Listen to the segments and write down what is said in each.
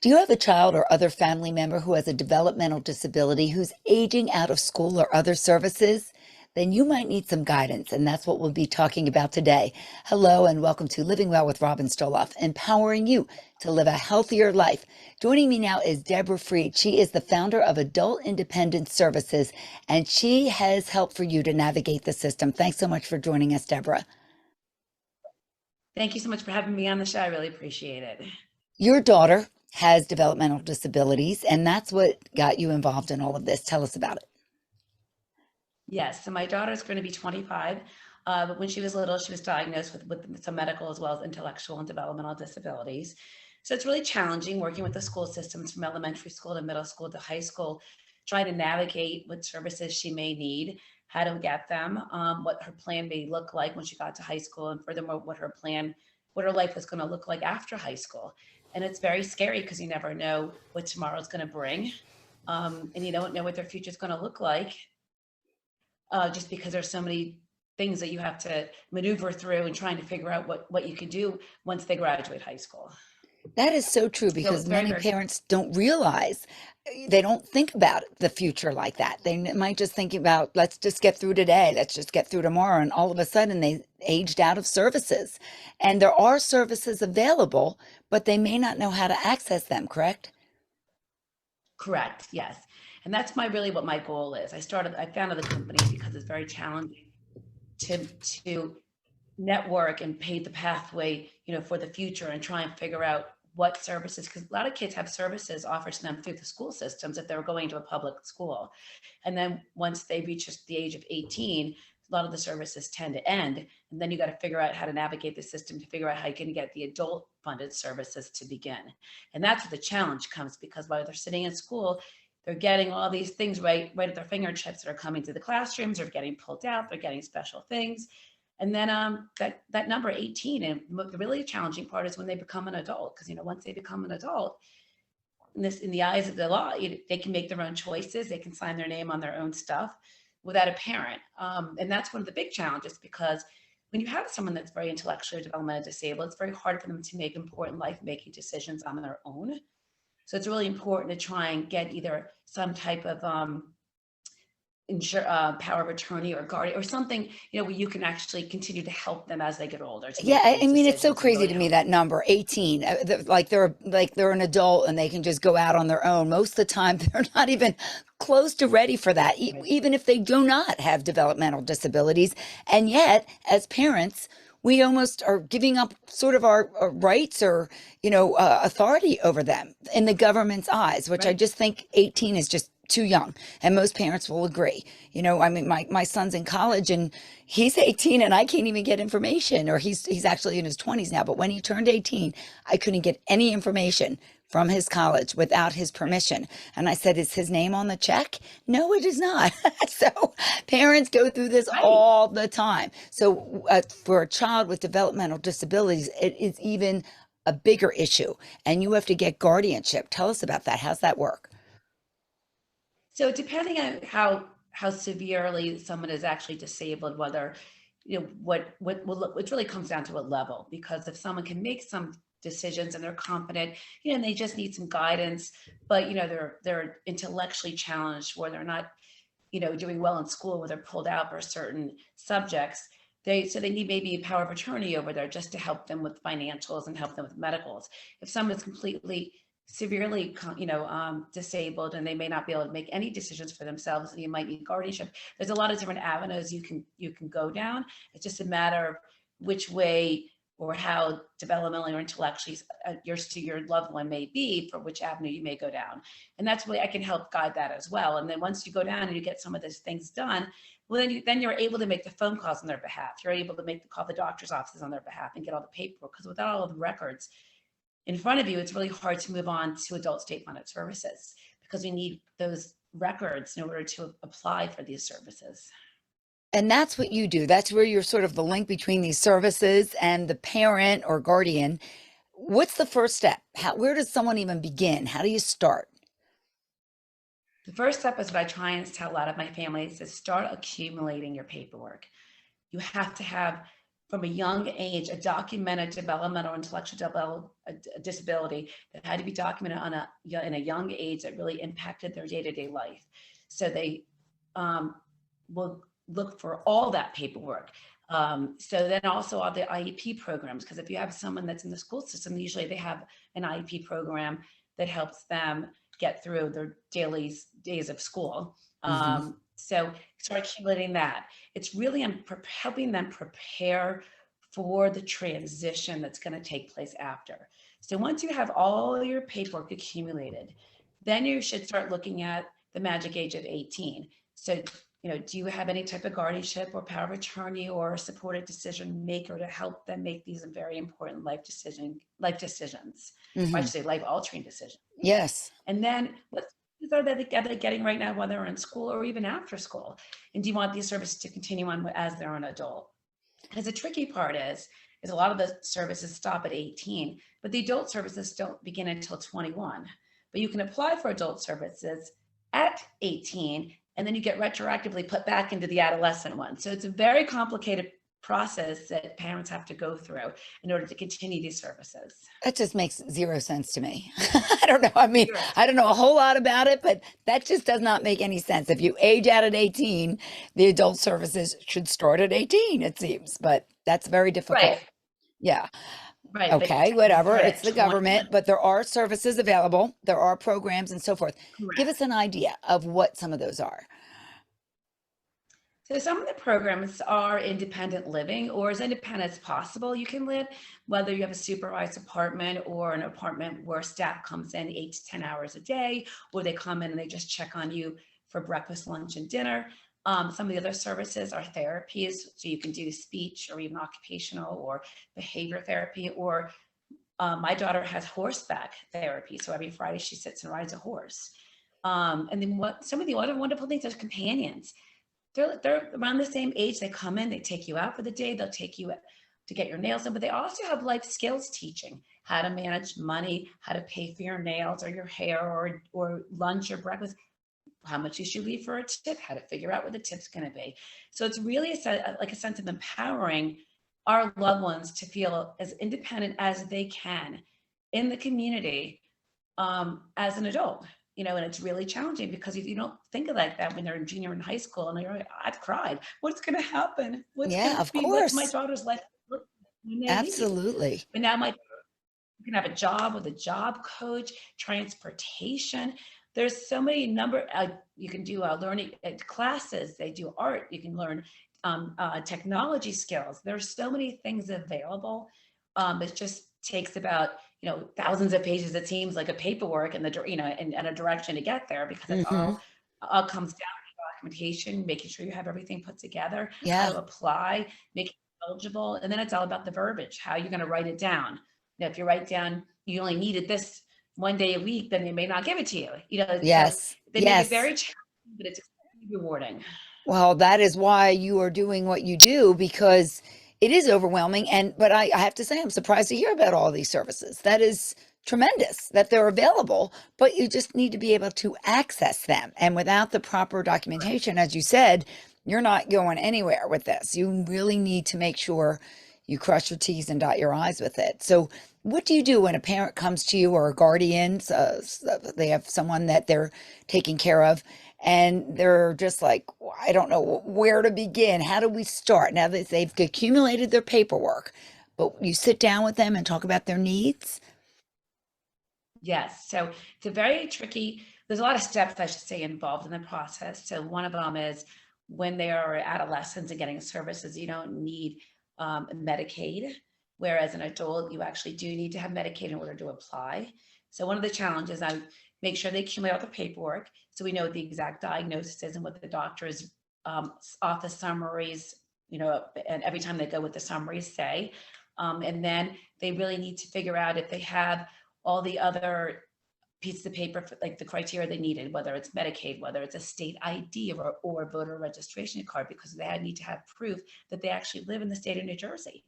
Do you have a child or other family member who has a developmental disability who's aging out of school or other services? Then you might need some guidance, and that's what we'll be talking about today. Hello, and welcome to Living Well with Robin Stoloff, empowering you to live a healthier life. Joining me now is Debra Freed. She is the founder of Adult Independent Services, and she has help for you to navigate the system. Thanks so much for joining us, Deborah. Thank you so much for having me on the show. I really appreciate it. Your daughter has developmental disabilities, and that's what got you involved in all of this. Tell us about it. Yes, so my daughter's going to be 25, but when she was little, she was diagnosed with some medical as well as intellectual and developmental disabilities. So it's really challenging working with the school systems from elementary school to middle school to high school, trying to navigate what services she may need, how to get them, what her plan may look like when she got to high school, and furthermore, what her life was going to look like after high school. And it's very scary because you never know what tomorrow's going to bring. And you don't know what their future is going to look like, just because there's so many things that you have to maneuver through and trying to figure out what you can do once they graduate high school. That is so true So because it's very, many very, parents don't realize they don't think about the future like that. They might just think about, let's just get through today, let's just get through tomorrow. And all of a sudden, they aged out of services. And there are services available, but they may not know how to access them, correct? correct. Yes. And that's what my goal is. I founded the company because it's very challenging to network and pave the pathway, for the future and try and figure out what services, because a lot of kids have services offered to them through the school systems if they're going to a public school. And then once they reach the age of 18, a lot of the services tend to end. And then you got to figure out how to navigate the system to figure out how you can get the adult funded services to begin. And that's where the challenge comes, because while they're sitting in school, they're getting all these things right at their fingertips that are coming to the classrooms, they're getting pulled out, they're getting special things. And then that number 18, and the really challenging part is when they become an adult, because once they become an adult, in the eyes of the law, they can make their own choices, they can sign their name on their own stuff without a parent, and that's one of the big challenges, because when you have someone that's very intellectually or developmentally disabled, it's very hard for them to make important life making decisions on their own. So it's really important to try and get either some type of power of attorney or guardian or something, where you can actually continue to help them as they get older to Yeah, make I those mean, it's so decisions and crazy really to me help. that number 18, like they're an adult and they can just go out on their own. Most of the time, they're not even close to ready for that, Right. even if they do not have developmental disabilities. And yet, as parents, we almost are giving up sort of our rights or, authority over them in the government's eyes, which I Right. just think 18 is just too young. And most parents will agree. I mean, my son's in college and he's 18 and I can't even get information, or he's actually in his 20s now, but when he turned 18, I couldn't get any information from his college without his permission. And I said, is his name on the check? No, it is not. So parents go through this Right. all the time. So for a child with developmental disabilities, it is even a bigger issue, and you have to get guardianship. Tell us about that. How's that work? So depending on how severely someone is actually disabled, whether it really comes down to what level. Because if someone can make some decisions and they're confident, and they just need some guidance, but they're intellectually challenged, where they're not doing well in school, where they're pulled out for certain subjects. They need maybe a power of attorney over there just to help them with financials and help them with medicals. If someone's completely severely disabled and they may not be able to make any decisions for themselves, and you might need guardianship, there's a lot of different avenues you can go down. It's just a matter of which way or how developmentally or intellectually your loved one may be, for which avenue you may go down. And that's why I can help guide that as well. And then once you go down and you get some of those things done, well, then you're able to make the phone calls on their behalf. You're able to call the doctor's offices on their behalf and get all the paperwork, because without all of the records in front of you, it's really hard to move on to adult state funded services, because we need those records in order to apply for these services. And that's what you do. That's where you're sort of the link between these services and the parent or guardian. What's the first step? Where does someone even begin? How do you start? The first step is what I try and tell a lot of my families, is start accumulating your paperwork. You have to have from a young age, a documented developmental or intellectual disability that had to be documented in a young age that really impacted their day-to-day life. So they will look for all that paperwork. So then also all the IEP programs, because if you have someone that's in the school system, usually they have an IEP program that helps them get through their days of school. Mm-hmm. So start accumulating that. It's really helping them prepare for the transition that's going to take place after. So once you have all your paperwork accumulated, then you should start looking at the magic age of 18. So, do you have any type of guardianship or power of attorney or a supported decision maker to help them make these very important life decisions, or I Mm-hmm. should say life altering decisions? Yes. And then what are they getting right now, whether they're in school or even after school? And do you want these services to continue on as they're an adult? Because the tricky part is a lot of the services stop at 18, but the adult services don't begin until 21. But you can apply for adult services at 18, and then you get retroactively put back into the adolescent one. So it's a very complicated process that parents have to go through in order to continue these services. That just makes zero sense to me. I don't know. I mean, Sure. I don't know a whole lot about it, but that just does not make any sense. If you age out at 18, the adult services should start at 18, it seems, but that's very difficult. Right, Yeah. right. But Okay, you whatever. start It's at the 21. government, but there are services available. There are programs and so forth. Give us Correct. an idea of what some of those are. So some of the programs are independent living, or as independent as possible you can live, whether you have a supervised apartment or an apartment where staff comes in 8 to 10 hours a day, or they come in and they just check on you for breakfast, lunch, and dinner. Some of the other services are therapies, so you can do speech or even occupational or behavior therapy, or my daughter has horseback therapy. So every Friday she sits and rides a horse. And then some of the other wonderful things are companions. They're around the same age. They come in, they take you out for the day, they'll take you to get your nails done, but they also have life skills teaching, how to manage money, how to pay for your nails or your hair or lunch or breakfast, how much you should leave for a tip, how to figure out what the tip's going to be. So it's really like a sense of empowering our loved ones to feel as independent as they can in the community as an adult. And it's really challenging because you don't think of like that when they're a junior in high school and you're like, I've cried. What's going to happen? What's going Yeah, to of be? What's my course. daughter's life when they leave? Absolutely. But now you can have a job with a job coach, transportation. There's so many you can do learning classes. They do art. You can learn technology skills. There's so many things available. It just takes about thousands of pages. It seems like a paperwork and and a direction to get there, because it's Hmm. all comes down to documentation, making sure you have everything put together, how Yeah. to apply, make it eligible, and then it's all about the verbiage, how you're going to write it down. If you write down you only needed this one day a week, then they may not give it to you. So Yes. they make it Yes. very challenging, but it's extremely rewarding. Well, that is why you are doing what you do, because it is overwhelming. But I have to say, I'm surprised to hear about all these services. That is tremendous that they're available, but you just need to be able to access them. And without the proper documentation, as you said, you're not going anywhere with this. You really need to make sure you cross your T's and dot your I's with it. So, what do you do when a parent comes to you, or a guardian, they have someone that they're taking care of, and they're just like, I don't know where to begin. How do we start? Now that they've accumulated their paperwork, but you sit down with them and talk about their needs. Yes. So it's a very tricky, there's a lot of steps, I should say, involved in the process. So one of them is when they are adolescents and getting services, you don't need Medicaid, whereas an adult, you actually do need to have Medicaid in order to apply. So one of the challenges, I make sure they accumulate all the paperwork so we know what the exact diagnosis is and what the doctor's office summaries, and every time they go, what the summaries say. And then they really need to figure out if they have all the other pieces of paper, like the criteria they needed, whether it's Medicaid, whether it's a state ID or voter registration card, because they need to have proof that they actually live in the state of New Jersey.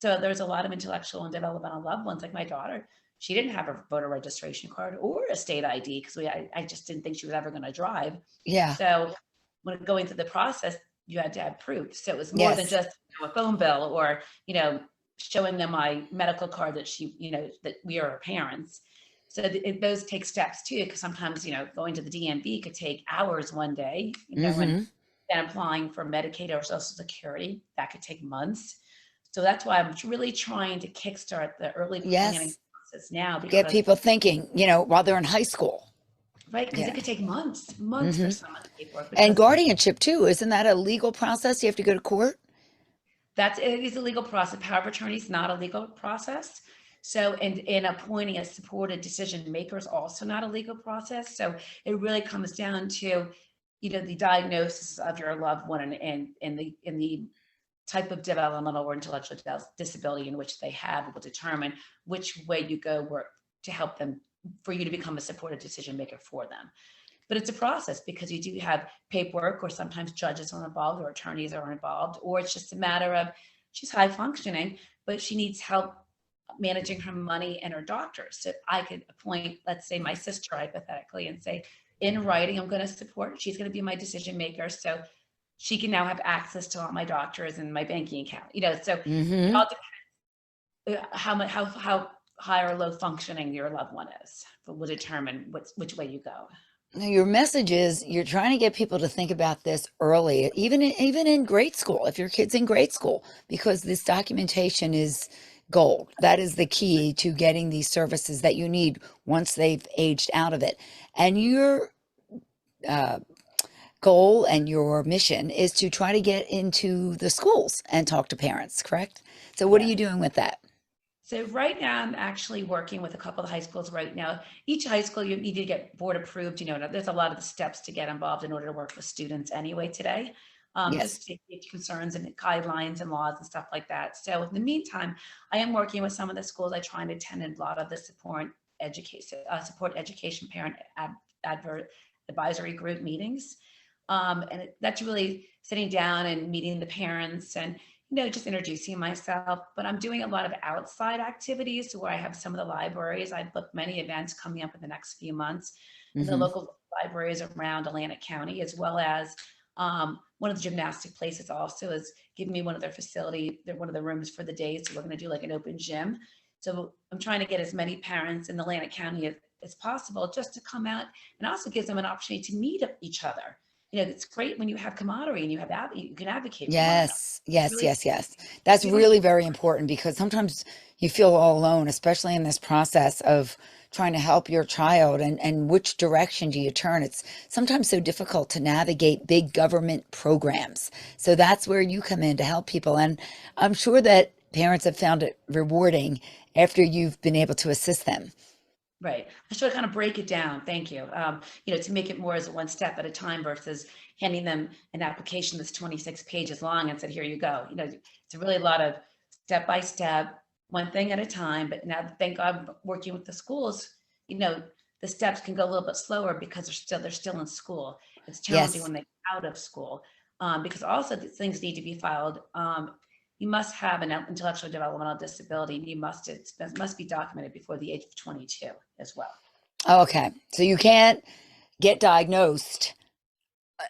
So there's a lot of intellectual and developmental loved ones, like my daughter. She didn't have a voter registration card or a state ID because I just didn't think she was ever going to drive. Yeah. So when going through the process, you had to have proof. So it was more than Yes. just a phone bill or, showing them my medical card that that we are parents. So those take steps too, because sometimes, going to the DMV could take hours one day, and Mm-hmm. then applying for Medicaid or Social Security, that could take months. So that's why I'm really trying to kickstart the early planning Yes. process now, Get because, people thinking, while they're in high school. right, because it Yeah. could take months for Mm-hmm. some of the paperwork, And because guardianship too. Isn't that a legal process? You have to go to court? it is a legal process. Power of attorney is not a legal process. So, and in appointing a supported decision maker is also not a legal process. So it really comes down to, the diagnosis of your loved one, and the type of developmental or intellectual disability in which they have will determine which way you go work to help them, for you to become a supported decision maker for them. But it's a process, because you do have paperwork, or sometimes judges are involved or attorneys are involved, or it's just a matter of she's high functioning, but she needs help managing her money and her doctors. So I could appoint, let's say, my sister hypothetically, and say, in writing, I'm going to support, she's going to be my decision maker. So she can now have access to all my doctors and my banking account, so it Mm-hmm. all depends how high or low functioning your loved one is, but will determine which way you go. Now, your message is you're trying to get people to think about this early, even in grade school, if your kid's in grade school, because this documentation is gold. That is the key to getting these services that you need once they've aged out of it. And your uh, goal and your mission is to try to get into the schools and talk to parents, correct? So, what are you Yes. doing with that? So right now, I'm actually working with a couple of high schools right now. Each high school, you need to get board approved. There's a lot of the steps to get involved in order to work with students anyway today. Yes. Just safety concerns and guidelines and laws and stuff like that. So in the meantime, I am working with some of the schools. I try and attend a lot of the support education parent advisory group meetings. That's really sitting down and meeting the parents and, just introducing myself. But I'm doing a lot of outside activities where I have some of the libraries. I've booked many events coming up in the next few months in the Hmm. local libraries around Atlantic County, as well as one of the gymnastic places also is giving me one of their one of the rooms for the day. So we're going to do like an open gym. So I'm trying to get as many parents in Atlantic County as possible, just to come out, and also gives them an opportunity to meet each other. It's great when you have camaraderie and you can advocate for one another. Yes, yes, Really, yes, yes. That's really, really very important because sometimes you feel all alone, especially in this process of trying to help your child and which direction do you turn? It's sometimes so difficult to navigate big government programs. So that's where you come in to help people. And I'm sure that parents have found it rewarding after you've been able to assist them. right. I should kind of break it down. Thank you. To make it more as one step at a time versus handing them an application that's 26 pages long and said, here you go. It's really a lot of step by step, one thing at a time. But now, thank God, working with the schools, the steps can go a little bit slower because they're still in school. It's challenging Yes. when they get out of school, because also the things need to be filed. You must have an intellectual developmental disability, and it must be documented before the age of 22 as well. Okay. So you can't get diagnosed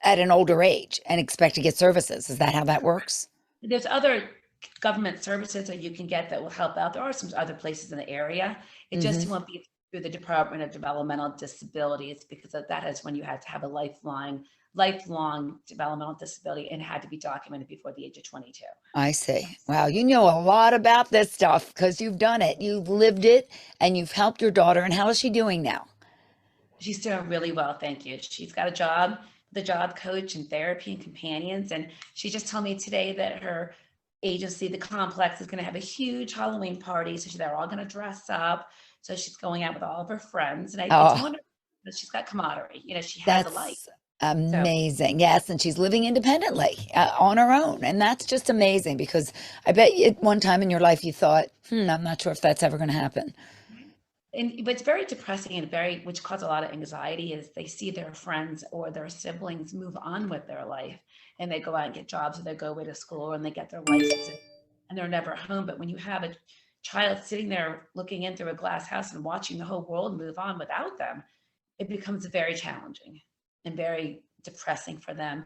at an older age and expect to get services. Is that how that works? There's other government services that you can get that will help out. There are some other places in the area. It just Hmm. won't be through the Department of Developmental Disabilities, because that is when you had to have a lifelong developmental disability and had to be documented before the age of 22. I see. Wow, you know a lot about this stuff because you've done it. You've lived it and you've helped your daughter. And how is she doing now? She's doing really well, thank you. She's got a job, the job coach and therapy and companions. And she just told me today that her agency, the complex, is going to have a huge Halloween party. So they're all going to dress up. So she's going out with all of her friends. And it's Oh, wonderful that she's got camaraderie. She has a life. that's So amazing. Yes, and she's living independently on her own. And that's just amazing because I bet at one time in your life you thought, I'm not sure if that's ever going to happen. but it's very depressing and which causes a lot of anxiety, is they see their friends or their siblings move on with their life, and they go out and get jobs, or they go away to school and they get their licenses, and they're never home. But when you have a child sitting there looking in through a glass house and watching the whole world move on without them, it becomes very challenging and very depressing for them.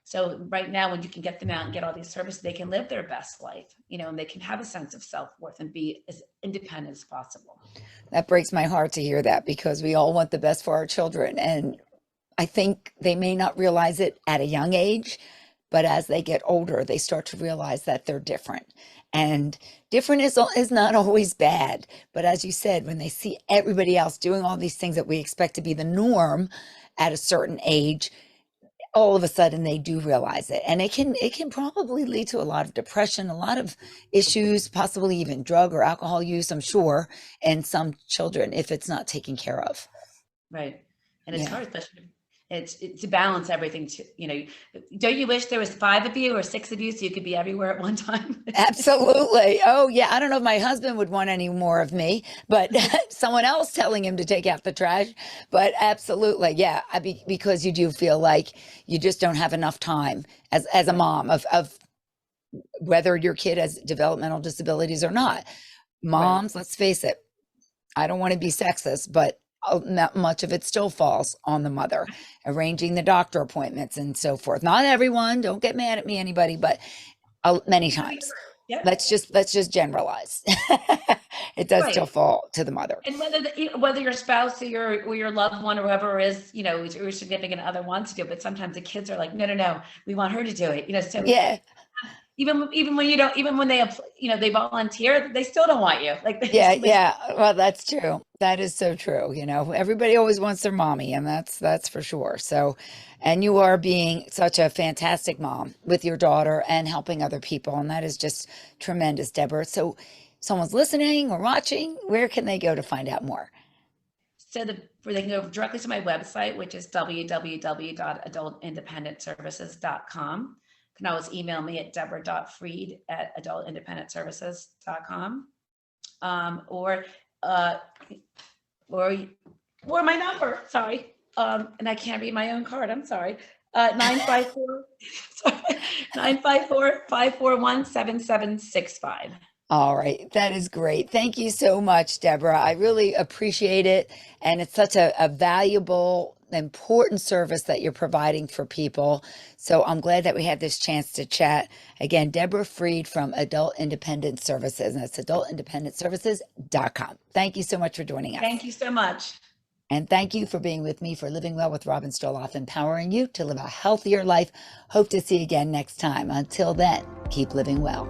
So right now, when you can get them out and get all these services, they can live their best life, and they can have a sense of self-worth and be as independent as possible. That breaks my heart to hear that, because we all want the best for our children. And I think they may not realize it at a young age, but as they get older, they start to realize that they're different. And different is not always bad. But as you said, when they see everybody else doing all these things that we expect to be the norm at a certain age, all of a sudden they do realize it. And it can probably lead to a lot of depression, a lot of issues, possibly even drug or alcohol use, I'm sure, in some children if it's not taken care of. Right. And it's Yeah. hard, especially it's to balance everything. Don't you wish there was 5 of you or 6 of you so you could be everywhere at one time? Absolutely. Oh, yeah. I don't know if my husband would want any more of me, but someone else telling him to take out the trash. But absolutely. Yeah. Because you do feel like you just don't have enough time as a mom of whether your kid has developmental disabilities or not. Moms, let's face it, I don't want to be sexist, but not much of it still falls on the mother, arranging the doctor appointments and so forth. Not everyone, don't get mad at me, anybody, but many times. Yep. Let's just generalize. It does still Right. fall to the mother. And whether your spouse or your loved one or whoever is, your significant other wants to do it, but sometimes the kids are like, no, we want her to do it. So Yeah, even when you don't, even when they volunteer, they still don't want you. Like yeah. Well, that's true. That is so true. Everybody always wants their mommy, and that's for sure. So, and you are being such a fantastic mom with your daughter and helping other people, and that is just tremendous, Deborah. So, someone's listening or watching, where can they go to find out more? So they can go directly to my website, which is www.adultindependentservices.com. You can always email me at debra.freed@adultindependentservices.com. Or my number, sorry. And I can't read my own card, I'm sorry. 954 541-7765. All right. That is great. Thank you so much, Deborah. I really appreciate it. And it's such a valuable, important service that you're providing for people. So I'm glad that we had this chance to chat. Again, Debra Freed from Adult Independent Services, and that's adultindependentservices.com. Thank you so much for joining us. Thank you so much. And thank you for being with me for Living Well with Robin Stoloff, empowering you to live a healthier life. Hope to see you again next time. Until then, keep living well.